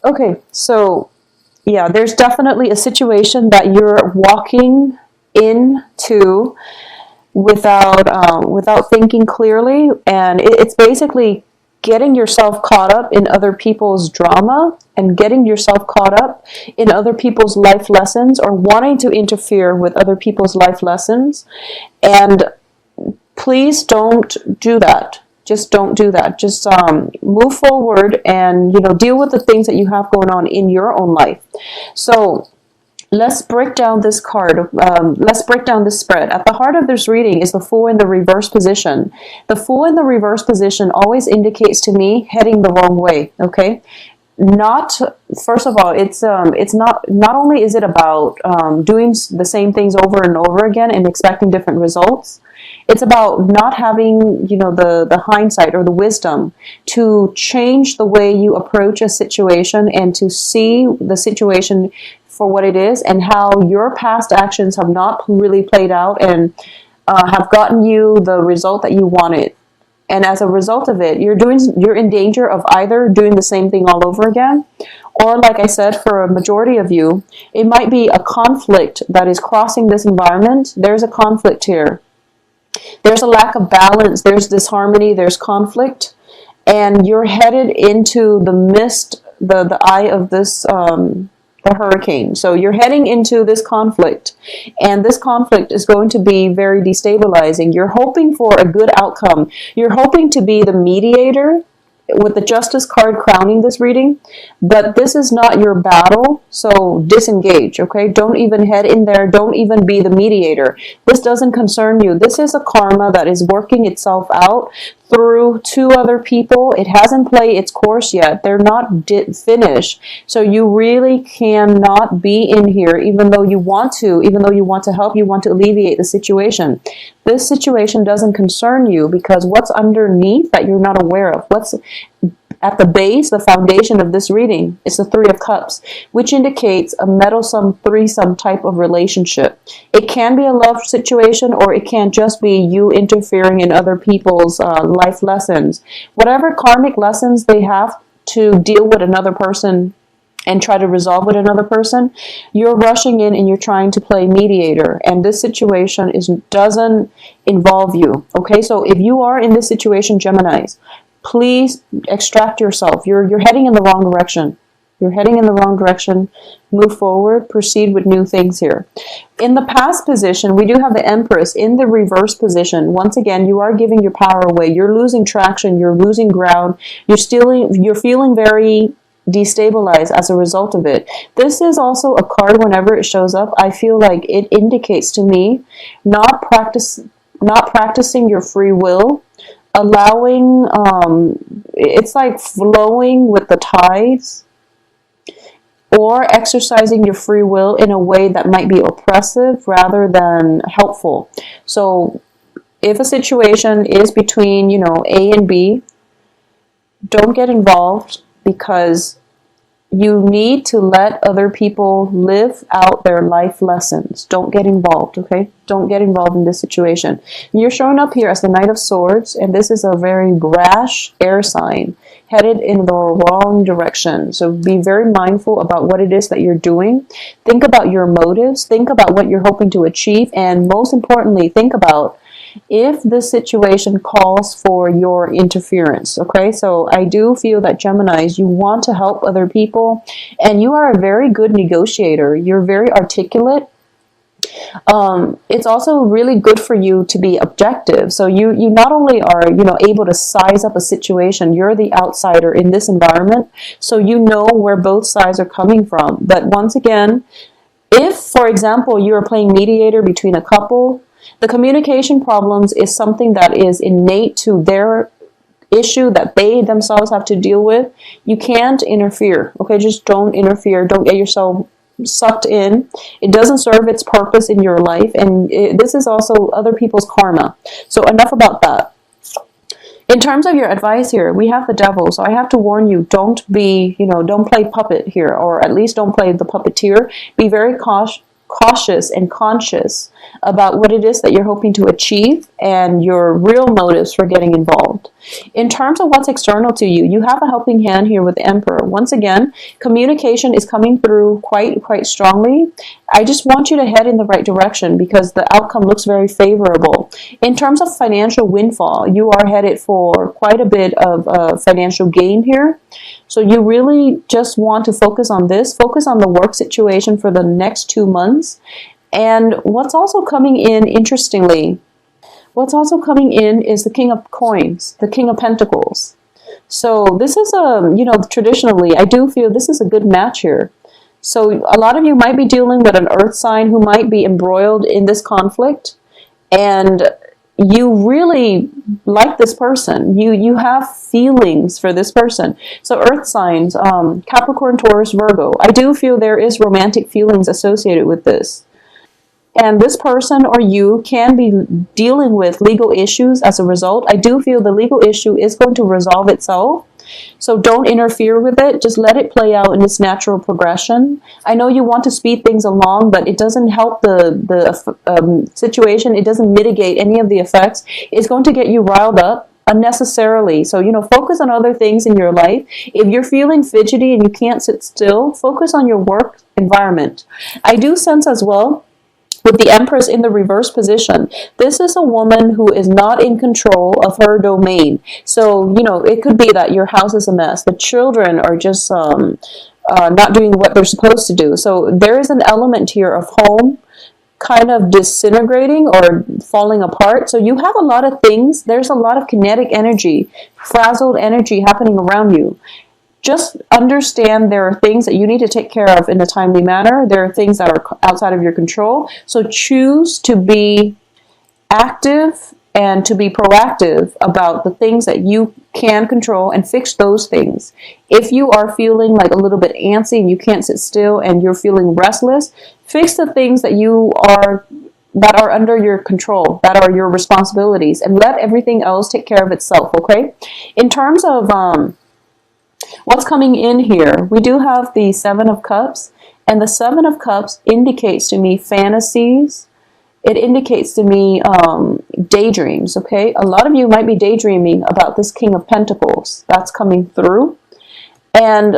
Okay, so yeah, there's definitely a situation that you're walking into without thinking clearly, and it's basically getting yourself caught up in other people's drama and getting yourself caught up in other people's life lessons, or wanting to interfere with other people's life lessons. And please don't do that. Just don't do that. Just move forward and deal with the things that you have going on in your own life. So let's break down this card. Let's break down this spread. At the heart of this reading is the Fool in the reverse position. The Fool in the reverse position always indicates to me heading the wrong way. Okay, not first of all, it's not only is it about doing the same things over and over again and expecting different results. It's about not having, the hindsight or the wisdom to change the way you approach a situation and to see the situation for what it is, and how your past actions have not really played out and have gotten you the result that you wanted. And as a result of it, you're in danger of either doing the same thing all over again, or like I said, for a majority of you, it might be a conflict that is crossing this environment. There's a conflict here. There's a lack of balance, there's disharmony, there's conflict, and you're headed into the mist, the eye of this, the hurricane. So you're heading into this conflict, and this conflict is going to be very destabilizing. You're hoping for a good outcome. You're hoping to be the mediator, with the Justice card crowning this reading, but this is not your battle, so disengage, okay? Don't even head in there. Don't even be the mediator. This doesn't concern you. This is a karma that is working itself out through two other people. It hasn't played its course yet. They're not finished. So you really cannot be in here, even though you want to help, you want to alleviate the situation. This situation doesn't concern you, because what's underneath that you're not aware of, what's at the base, the foundation of this reading, is the Three of Cups, which indicates a meddlesome threesome type of relationship. It can be a love situation, or it can just be you interfering in other people's life lessons. Whatever karmic lessons they have to deal with another person and try to resolve with another person, you're rushing in and you're trying to play mediator, and this situation doesn't involve you. Okay, so if you are in this situation, Geminis, please extract yourself. You're heading in the wrong direction. You're heading in the wrong direction. Move forward. Proceed with new things here. In the past position, we do have the Empress in the reverse position. Once again, you are giving your power away. You're losing traction. You're losing ground. You're feeling very destabilized as a result of it. This is also a card, whenever it shows up, I feel like it indicates to me not practicing your free will, allowing, it's like flowing with the tides, or exercising your free will in a way that might be oppressive rather than helpful. So if a situation is between, A and B, don't get involved, because you need to let other people live out their life lessons. Don't get involved, okay? Don't get involved in this situation. You're showing up here as the Knight of Swords, and this is a very brash air sign headed in the wrong direction. So be very mindful about what it is that you're doing. Think about your motives. Think about what you're hoping to achieve. And most importantly, think about if the situation calls for your interference. Okay, so I do feel that Geminis, you want to help other people, and you are a very good negotiator. You're very articulate. It's also really good for you to be objective. So you not only are, able to size up a situation, you're the outsider in this environment, so you know where both sides are coming from. But once again, if, for example, you are playing mediator between a couple, the communication problems is something that is innate to their issue that they themselves have to deal with. You can't interfere, okay? Just don't interfere. Don't get yourself sucked in. It doesn't serve its purpose in your life, and this is also other people's karma. So enough about that. In terms of your advice here, we have the Devil, so I have to warn you, don't be, don't play puppet here, or at least don't play the puppeteer. Be very cautious and conscious about what it is that you're hoping to achieve and your real motives for getting involved. In terms of what's external to you, you have a helping hand here with the Emperor. Once again, communication is coming through quite strongly. I just want you to head in the right direction because the outcome looks very favorable. In terms of financial windfall, you are headed for quite a bit of financial gain here. So you really just want to focus on this, focus on the work situation for the next 2 months. And what's also coming in, interestingly, what's also coming in is the King of Coins, the King of Pentacles. So this is traditionally, I do feel this is a good match here. So a lot of you might be dealing with an earth sign who might be embroiled in this conflict, and you really like this person. You have feelings for this person. So earth signs, Capricorn, Taurus, Virgo, I do feel there is romantic feelings associated with this. And this person or you can be dealing with legal issues as a result. I do feel the legal issue is going to resolve itself. So don't interfere with it. Just let it play out in its natural progression. I know you want to speed things along, but it doesn't help the situation. It doesn't mitigate any of the effects. It's going to get you riled up unnecessarily. So, focus on other things in your life. If you're feeling fidgety and you can't sit still, focus on your work environment. I do sense as well, with the Empress in the reverse position, this is a woman who is not in control of her domain. So, it could be that your house is a mess. The children are just not doing what they're supposed to do. So there is an element here of home kind of disintegrating or falling apart. So you have a lot of things. There's a lot of kinetic energy, frazzled energy happening around you. Just understand there are things that you need to take care of in a timely manner. There are things that are outside of your control. So choose to be active and to be proactive about the things that you can control and fix those things. If you are feeling like a little bit antsy and you can't sit still and you're feeling restless, fix the things that are under your control, that are your responsibilities, and let everything else take care of itself, okay? In terms of what's coming in here, we do have the Seven of Cups, and the Seven of Cups indicates to me fantasies. It indicates to me daydreams, okay? A lot of you might be daydreaming about this King of Pentacles. That's coming through. And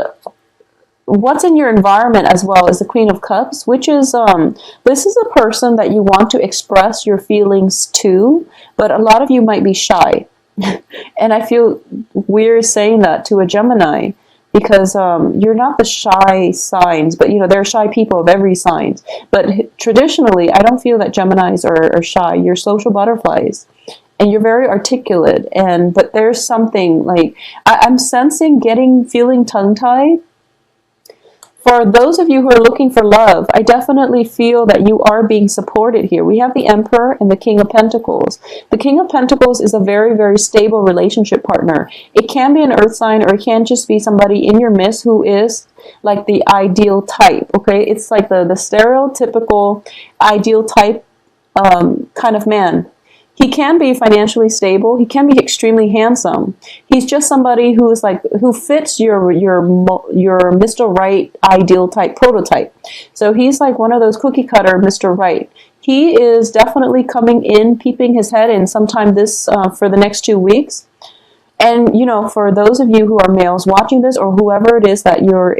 what's in your environment as well is the Queen of Cups, which is, this is a person that you want to express your feelings to, but a lot of you might be shy. And I feel weird saying that to a Gemini because you're not the shy signs, but there are shy people of every sign. But traditionally, I don't feel that Geminis are shy. You're social butterflies. And you're very articulate. But there's something like, I'm sensing feeling tongue-tied. For those of you who are looking for love, I definitely feel that you are being supported here. We have the Emperor and the King of Pentacles. The King of Pentacles is a very, very stable relationship partner. It can be an earth sign or it can just be somebody in your midst who is like the ideal type, okay? It's like the stereotypical ideal type kind of man. He can be financially stable. He can be extremely handsome. He's just somebody who fits your Mr. Right ideal type prototype. So he's like one of those cookie cutter Mr. Right. He is definitely coming in, peeping his head in sometime for the next 2 weeks. And for those of you who are males watching this, or whoever it is that you're,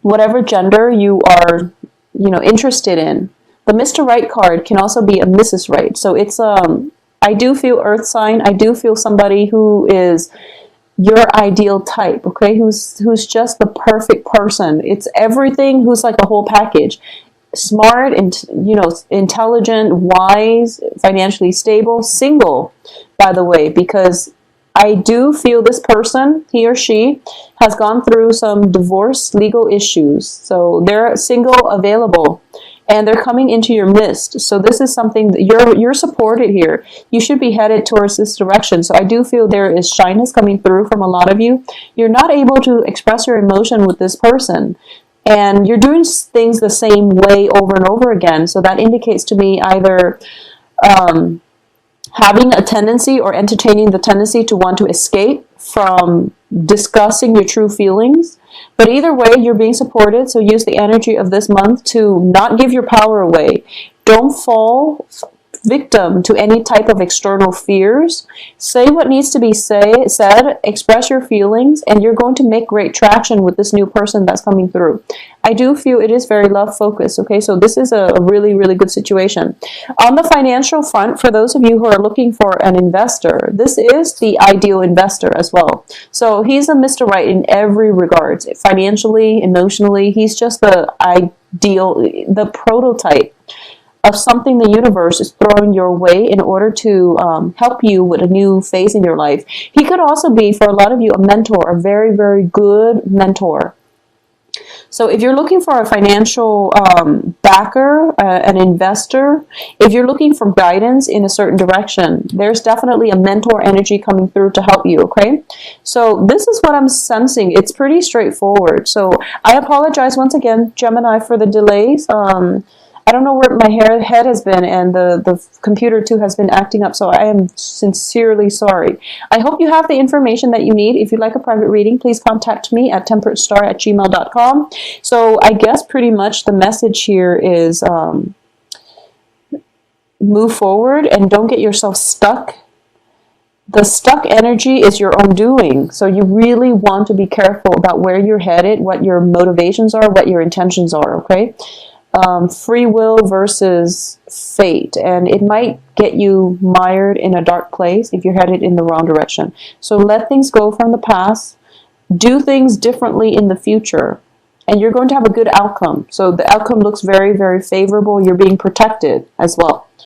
whatever gender you are, interested in. The Mr. Right card can also be a Mrs. Right. So it's, I do feel earth sign. I do feel somebody who is your ideal type, okay? Who's just the perfect person. It's everything, who's like a whole package. Smart and, intelligent, wise, financially stable, single, by the way, because I do feel this person, he or she, has gone through some divorce legal issues. So they're single, available. And they're coming into your midst. So this is something that you're supported here. You should be headed towards this direction. So I do feel there is shyness coming through from a lot of you. You're not able to express your emotion with this person. And you're doing things the same way over and over again. So that indicates to me either having a tendency or entertaining the tendency to want to escape from discussing your true feelings. But either way, you're being supported, so use the energy of this month to not give your power away. Don't fall victim to any type of external fears. Say what needs to be said, express your feelings, and you're going to make great traction with this new person that's coming through. I do feel it is very love focused, okay? So this is a really, really good situation. On the financial front, for those of you who are looking for an investor, this is the ideal investor as well. So he's a Mr. Right in every regard. Financially, emotionally, he's just the ideal, the prototype of something the universe is throwing your way in order to help you with a new phase in your life. He could also be, for a lot of you, a mentor, a very, very good mentor. So if you're looking for a financial backer, an investor, if you're looking for guidance in a certain direction, there's definitely a mentor energy coming through to help you, okay? So this is what I'm sensing. It's pretty straightforward. So I apologize once again, Gemini, for the delays. I don't know where my head has been, and the computer too has been acting up, so I am sincerely sorry. I hope you have the information that you need. If you'd like a private reading, please contact me at temperatestar@gmail.com. So I guess pretty much the message here is move forward and don't get yourself stuck. The stuck energy is your own doing, so you really want to be careful about where you're headed, what your motivations are, what your intentions are, okay? Free will versus fate, and it might get you mired in a dark place if you're headed in the wrong direction. So let things go from the past, do things differently in the future, and you're going to have a good outcome. So the outcome looks very, very favorable. You're being protected as well.